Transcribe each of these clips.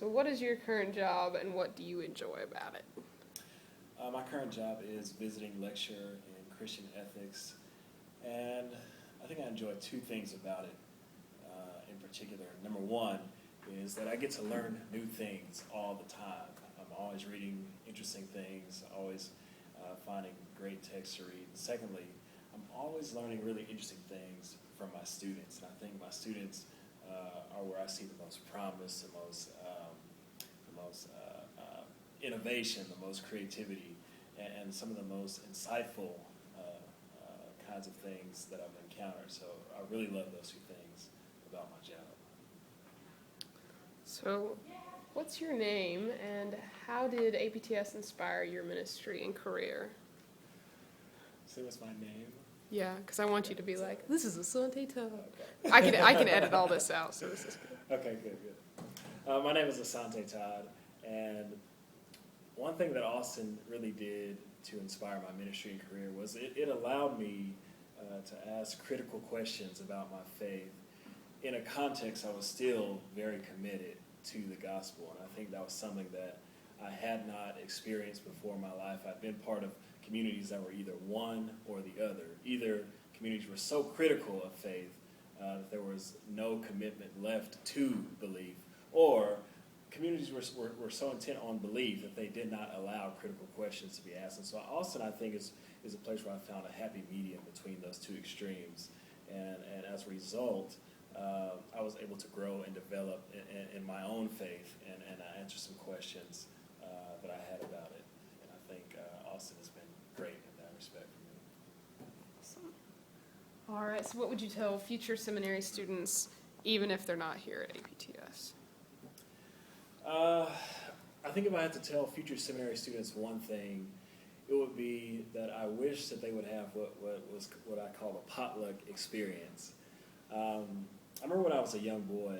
So what is your current job and what do you enjoy about it? My current job is visiting lecture in Christian ethics, and I think I enjoy two things about it in particular. Number one is that I get to learn new things all the time. I'm always reading interesting things, always finding great texts to read. And secondly, I'm always learning really interesting things from my students, and I think my students are where I see the most promise, the most innovation, the most creativity, and some of the most insightful kinds of things that I've encountered. So I really love those two things about my job. So what's your name and how did APTS inspire your ministry and career? So what's my name? Yeah, because I want you to be like, this is Asante Todd. Okay. I can edit all this out, so this is good. Okay, good. My name is Asante Todd, and one thing that Austin really did to inspire my ministry and career was it allowed me to ask critical questions about my faith in a context I was still very committed to the gospel, and I think that was something that I had not experienced before in my life. I'd been part of communities that were either one or the other. Either communities were so critical of faith that there was no commitment left to belief, or communities were so intent on belief that they did not allow critical questions to be asked. And so Austin, I think, is a place where I found a happy medium between those two extremes. And as a result, I was able to grow and develop in my own faith and answer some questions that I had about it. And I think Austin has been great in that respect for me. Awesome. All right, so what would you tell future seminary students, even if they're not here at APTS? I think if I had to tell future seminary students one thing, it would be that I wish that they would have what I call a potluck experience. I remember when I was a young boy,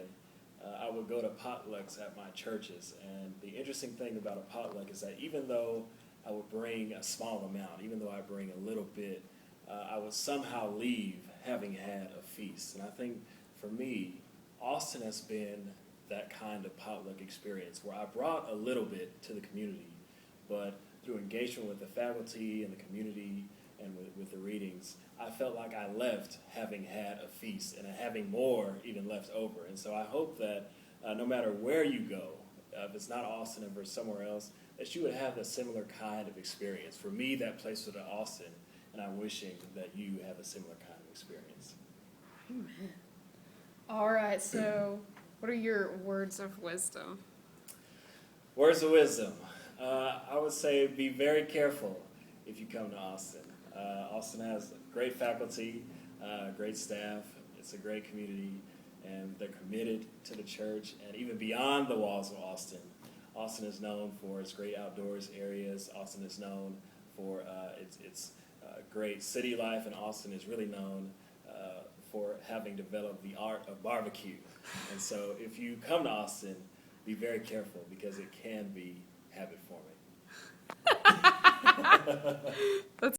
I would go to potlucks at my churches, and the interesting thing about a potluck is that even though I would bring a small amount, even though I bring a little bit, I would somehow leave having had a feast. And I think for me, Austin has been that kind of potluck experience where I brought a little bit to the community, but through engagement with the faculty and the community and with the readings, I felt like I left having had a feast and having more even left over. And so I hope that no matter where you go, if it's not Austin or somewhere else, that you would have a similar kind of experience. For me, that place was Austin, and I'm wishing that you have a similar kind of experience. Amen. All right, so what are your words of wisdom? Words of wisdom. I would say be very careful if you come to Austin. Austin has great faculty, great staff. It's a great community, and they're committed to the church. And even beyond the walls of Austin, Austin is known for its great outdoors areas. Austin is known for its great city life, and Austin is really known for having developed the art of barbecue. And so if you come to Austin, be very careful because it can be habit forming. That's